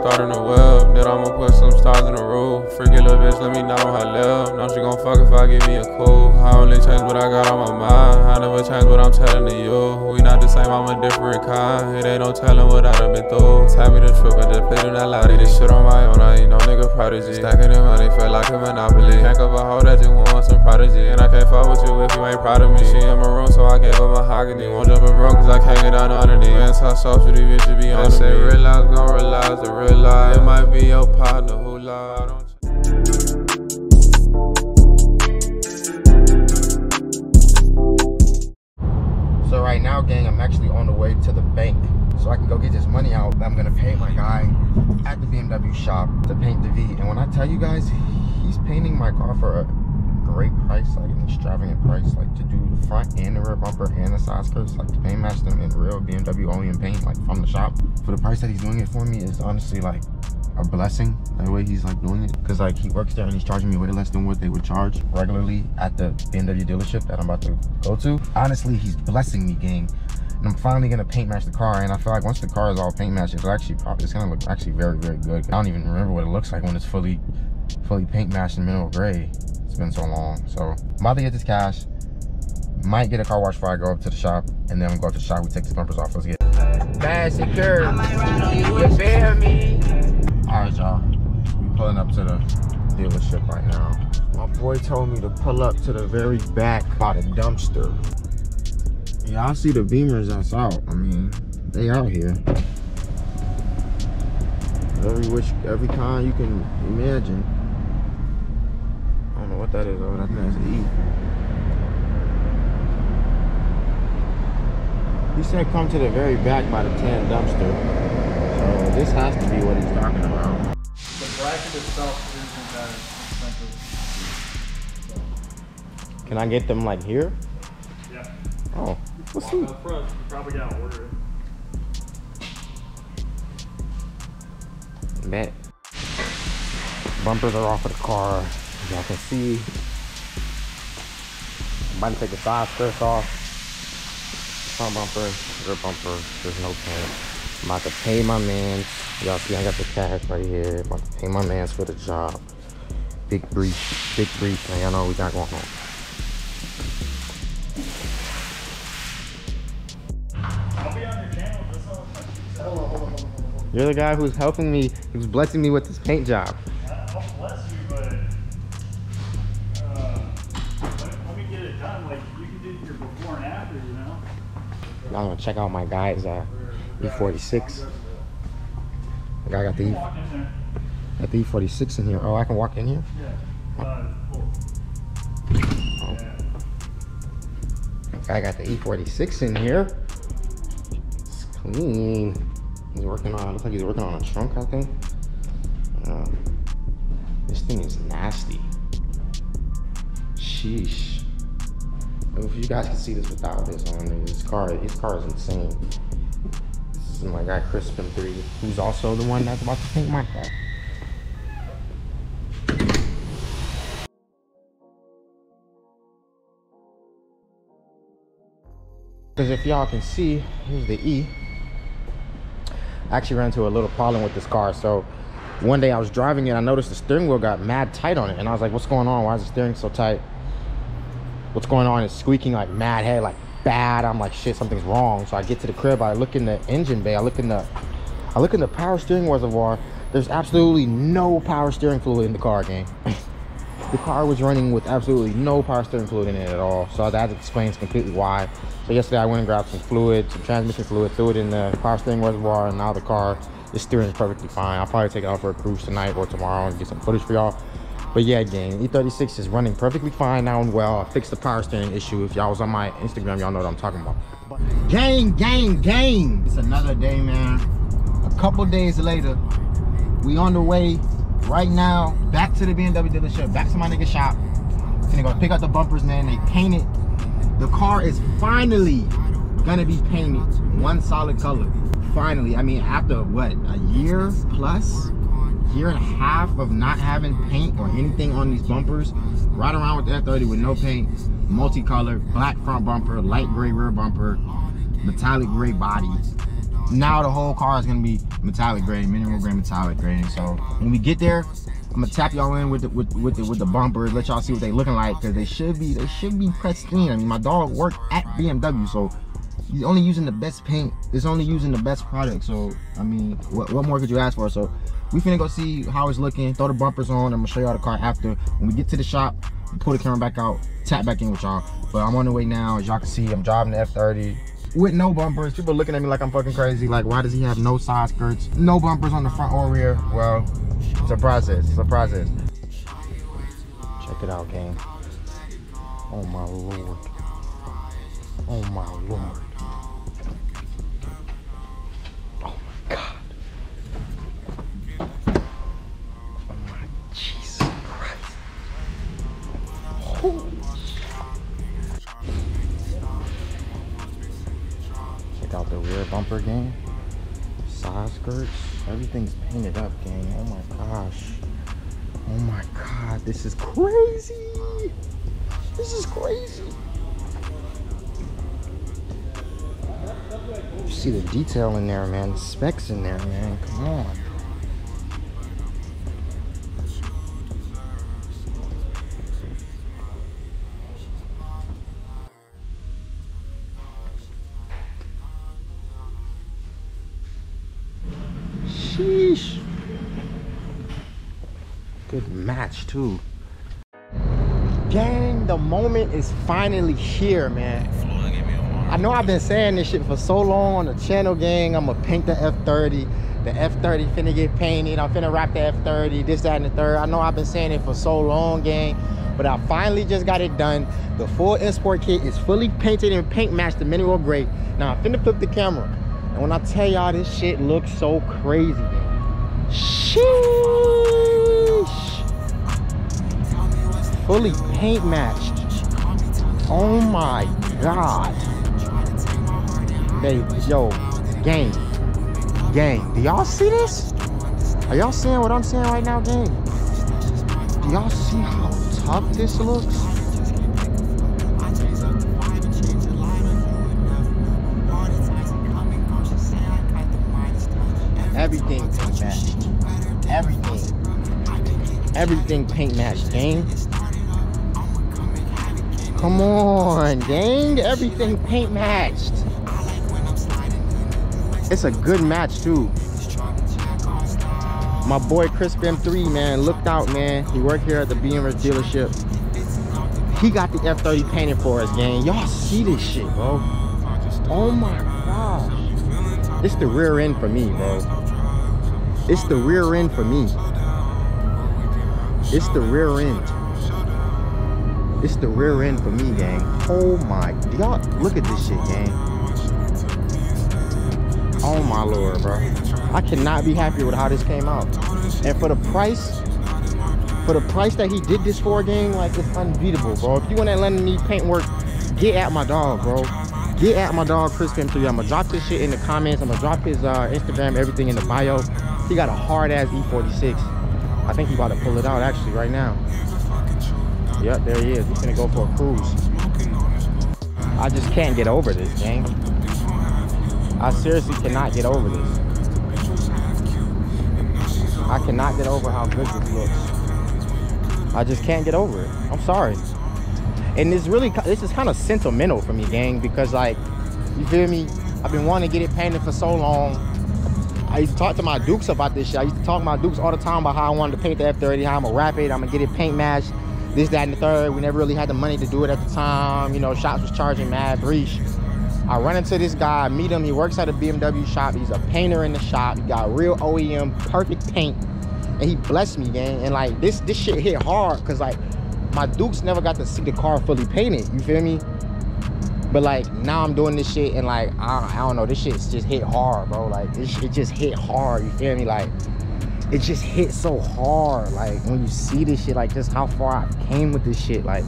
starting a web. Then I'ma put some stars in a row. Freaky little bitch, let me know how I live. Know she gon' fuck if I give me a call. I only change what I got on my mind. I never change what I'm telling to you. We not the same, I'm a different kind. It ain't no telling what I done been through. Tell me the truth, I just play them that loud. This shit on my own, I ain't no nigga prodigy. Stacking the money, feel like a monopoly. Can't up a hoe that just want some prodigy. And I can't fuck with you if you ain't proud of me. She in my room, so I gave her mahogany. Won't jump in broke, cause I can't get down underneath. Man, talk social, these bitches be on me. Say realize, gon' realize the real life. It might be your partner who lie. So right now, gang, I'm actually on the way to the bank so I can go get this money out. I'm gonna pay my guy at the BMW shop to paint the V. And when I tell you guys, he's painting my car for a great price, like an extravagant price, like to do the front and the rear bumper and the side skirts, like to paint match them in real BMW OEM paint, like from the shop. For the price that he's doing it for me is honestly like a blessing, the way he's like doing it, because like he works there and he's charging me way less than what they would charge regularly at the BMW dealership that I'm about to go to. Honestly, he's blessing me, gang. And I'm finally gonna paint match the car, and I feel like once the car is all paint matched, it's gonna look actually very, very good. I don't even remember what it looks like when it's fully paint matched in mineral gray. It's been so long. So I'm about to get this cash, might get a car wash before I go up to the shop, and then we go up to the shop, we take these bumpers off. Let's get bad secure. You feel me? All right, y'all, we pulling up to the dealership right now. My boy told me to pull up to the very back by the dumpster. Y'all see the Beamers that's out. I mean, they out here. Every kind you can imagine. I don't know what that is though. I think that's an E. He said come to the very back by the tan dumpster. So this has to be what he's talking about. The bracket itself isn't that expensive. Can I get them like here? Yeah. Oh, let's see. Up front, you probably gotta order it. Bet. Bumpers are off of the car. As y'all can see, I'm about to take the side skirts off. Front bumper, rear bumper, there's no paint. I'm about to pay my mans. Y'all see I got the cash right here. I'm about to pay my mans for the job. Big brief, man. Y'all know what we got going on. I'll be on your channel. Hold on. You're the guy who's helping me, who's blessing me with this paint job. I'll bless you, but let me get it done. Like, you can do your before and after, you know? Y'all gonna check out my guy's E46. The guy got the E46 in here. Oh, I can walk in here? Yeah. Cool. Oh. Guy got the E46 in here. It's clean. He's working on, looks like he's working on a trunk, I think. This thing is nasty. Sheesh. If you guys can see this without this on, his car is insane. This is my guy Chris M3, who's also the one that's about to paint my car. Because if y'all can see, here's the E. I actually ran into a little problem with this car. So one day I was driving it, I noticed the steering wheel got mad tight on it, and I was like, what's going on? Why is the steering so tight? What's going on? It's squeaking like mad head, like bad. I'm like, shit, something's wrong. So I get to the crib, I look in the engine bay, I look in the power steering reservoir. There's absolutely no power steering fluid in the car, gang. The car was running with absolutely no power steering fluid in it at all. So that explains completely why. So yesterday I went and grabbed some fluid, some transmission fluid, threw it in the power steering reservoir, and now the car is steering perfectly fine. I'll probably take it out for a cruise tonight or tomorrow and get some footage for y'all. But yeah, gang, E36 is running perfectly fine now and well. I fixed the power steering issue. If y'all was on my Instagram, y'all know what I'm talking about. Gang. It's another day, man. A couple days later, we on the way right now back to the BMW dealership, back to my nigga shop. Gonna go pick up the bumpers, man. They painted. The car is finally gonna be painted one solid color. Finally, I mean, after what, a year plus? Year and a half of not having paint or anything on these bumpers. Right around with the F30 with no paint, multicolored, black front bumper, light gray rear bumper, metallic gray body. Now the whole car is gonna be metallic grading, mineral grade metallic grading. So when we get there, I'm gonna tap y'all in with the bumpers, let y'all see what they looking like, because they should be pristine. I mean, my dog worked at BMW, so he's only using the best paint. It's only using the best product. So I mean, what more could you ask for? So we finna go see how it's looking, throw the bumpers on. I'm gonna show y'all the car after. When we get to the shop, pull the camera back out, tap back in with y'all. But I'm on the way now. As y'all can see, I'm driving the F30 with no bumpers. People are looking at me like I'm fucking crazy. Like, why does he have no side skirts, no bumpers on the front or rear? Well, it's a process. It's a process. Check it out, gang. Oh my lord. Oh my lord. Oh my god. Oh my Jesus Christ. Holy shit. Check out the rear bumper, gang. Side skirts. Everything's painted up, gang. Oh my gosh. Oh my god. This is crazy. This is crazy. You see the detail in there, man. The specs in there, man. Come on. Sheesh. Good match too. Gang, the moment is finally here, man. I know I've been saying this shit for so long on the channel, gang. I'm gonna paint the F30. The F30 finna get painted. I'm finna wrap the F30, this, that, and the third. I know I've been saying it for so long, gang, but I finally just got it done. The full import kit is fully painted and paint matched the mineral gray. Now I'm finna flip the camera, and when I tell y'all this shit looks so crazy, gang. Sheesh. Fully paint matched. Oh my god. Hey, yo, gang, do y'all see this? Are y'all seeing what I'm saying right now, gang? Do y'all see how tough this looks? Everything paint matched. Everything paint matched, gang. Come on, gang. Everything paint matched. It's a good match too. My boy Chris Bmw, man, looked out, man. He worked here at the Bmw dealership. He got the F30 painted for us, gang. Y'all see this shit, bro. Oh my gosh. It's the rear end for me, bro. It's the rear end for me. It's the rear end. It's the rear end for me, gang. Oh my, y'all look at this shit, gang. Oh my lord, bro. I cannot be happier with how this came out. And for the price that he did this for, gang, like, it's unbeatable, bro. If you in Atlanta and need paint work, get at my dog, bro. Get at my dog, Chris Bmw. I'm gonna drop this shit in the comments. I'm gonna drop his Instagram, everything in the bio. He got a hard-ass E46. I think he about to pull it out, actually, right now. Yep, there he is. He's gonna go for a cruise. I just can't get over this, gang. I seriously cannot get over this. I cannot get over how good this looks. I just can't get over it. I'm sorry. And this is kind of sentimental for me, gang, because, like, you feel me? I've been wanting to get it painted for so long. I used to talk to my Dukes about this shit. I used to talk to my Dukes all the time about how I wanted to paint the F30, how I'm gonna wrap it, I'm gonna get it paint matched, this, that, and the third. We never really had the money to do it at the time. You know, shops was charging mad breach. I run into this guy, I meet him. He works at a BMW shop. He's a painter in the shop. He got real OEM, perfect paint. And he blessed me, gang. And like, this shit hit hard, because like, my Dukes never got to see the car fully painted. You feel me? But like, now I'm doing this shit, and like, I don't know, this shit's just hit hard, bro. Like, it just hit hard, you feel me? Like, it just hit so hard. Like, when you see this shit, like, just how far I came with this shit, like,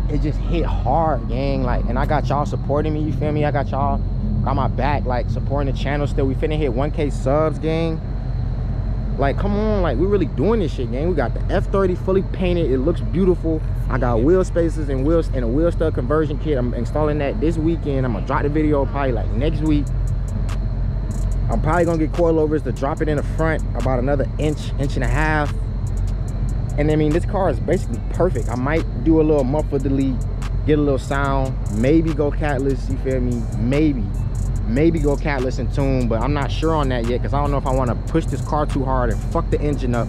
it just hit hard, gang. Like, and I got y'all supporting me, you feel me? I got y'all got my back, like, supporting the channel still. We finna hit 1K subs, gang. Like, come on, like, we really doing this shit, gang. We got the F30 fully painted. It looks beautiful. I got wheel spacers and a wheel stud conversion kit. I'm installing that this weekend. I'm gonna drop the video probably like next week. I'm probably gonna get coilovers to drop it in the front about another inch and a half. And I mean, this car is basically perfect. I might do a little muffler delete, get a little sound, maybe go catless, you feel me? Maybe go catless and tune, but I'm not sure on that yet because I don't know if I want to push this car too hard and fuck the engine up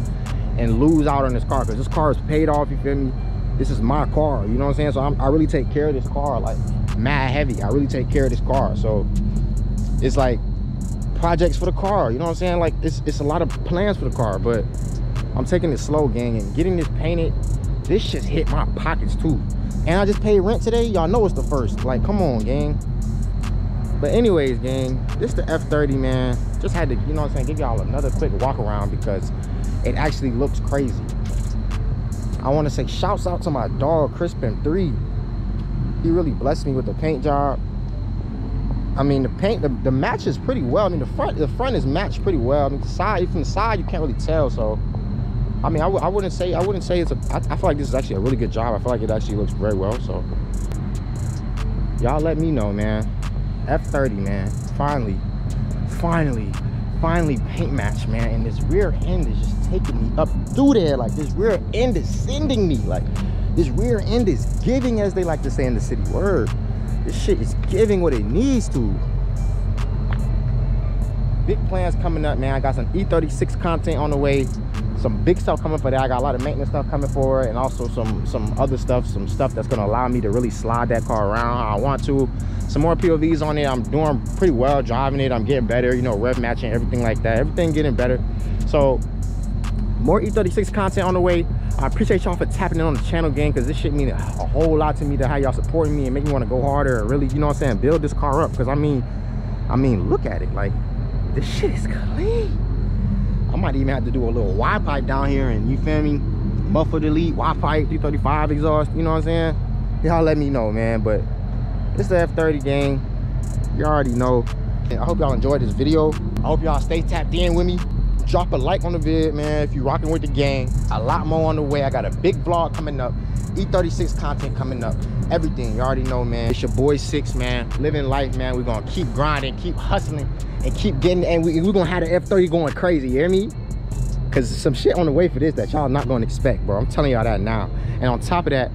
and lose out on this car, because this car is paid off, you feel me? This is my car, you know what I'm saying? So I really take care of this car, like mad heavy. I really take care of this car. So it's like projects for the car, you know what I'm saying? Like it's a lot of plans for the car, but I'm taking it slow, gang, and getting this painted. This shit hit my pockets too. And I just paid rent today. Y'all know it's the first. Like, come on, gang. But anyways, gang, this is the F30, man. Just had to, you know what I'm saying, give y'all another quick walk around because it actually looks crazy. I want to say shouts out to my dog, Crispin 3. He really blessed me with the paint job. I mean, the paint, the match is pretty well. I mean, the front is matched pretty well. I mean, from the side, you can't really tell. So, I mean, I wouldn't say it's a. I feel like this is actually a really good job. I feel like it actually looks very well. So, y'all let me know, man. F30, man. Finally paint match, man. And this rear end is just taking me up through there. Like, this rear end is sending me. Like, this rear end is giving, as they like to say in the city. Word. This shit is giving what it needs to. Big plans coming up, man. I got some E36 content on the way. Some big stuff coming for that. I got a lot of maintenance stuff coming for it, and also some other stuff, some stuff that's gonna allow me to really slide that car around how I want to. Some more POVs on it. I'm doing pretty well driving it. I'm getting better, you know, rev matching, everything like that. Everything getting better. So more E36 content on the way. I appreciate y'all for tapping in on the channel, gang, because this shit mean a whole lot to me, to how y'all supporting me and make me want to go harder and really, you know what I'm saying, build this car up. Because I mean, look at it. Like, this shit is clean. I might even have to do a little Y pipe down here, and you feel me, muffler delete, Y pipe, 335 exhaust, you know what I'm saying? Y'all let me know, man. But it's the F30, gang. You already know. And I hope y'all enjoyed this video. I hope y'all stay tapped in with me. Drop a like on the vid, man, if you rocking with the gang. A lot more on the way. I got a big vlog coming up, E36 content coming up, everything. You already know, man. It's your boy 6, man. Living life, man. We're gonna keep grinding, keep hustling, and keep getting, and we're gonna have the F30 going crazy, you hear me? Because some shit on the way for this that y'all not gonna expect, bro. I'm telling y'all that now. And on top of that,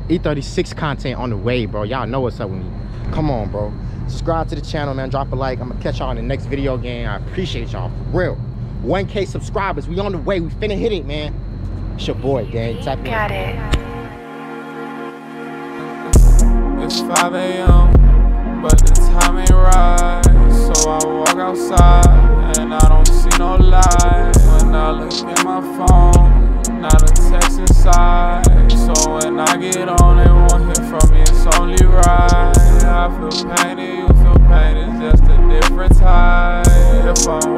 E36 content on the way, bro. Y'all know what's up with me. Come on, bro. Subscribe to the channel, man. Drop a like. I'm gonna catch y'all in the next video, gang. I appreciate y'all, for real. 1K subscribers. We on the way. We finna hit it, man. It's your boy, gang. Tap in. Got it. It's 5 a.m., but the time ain't right. So I walk outside, and I don't see no light. When I look at my phone, not a text inside. So when I get on, they won't hear from me, it's only right. I feel pain and you feel pain, it's just a different type. If I'm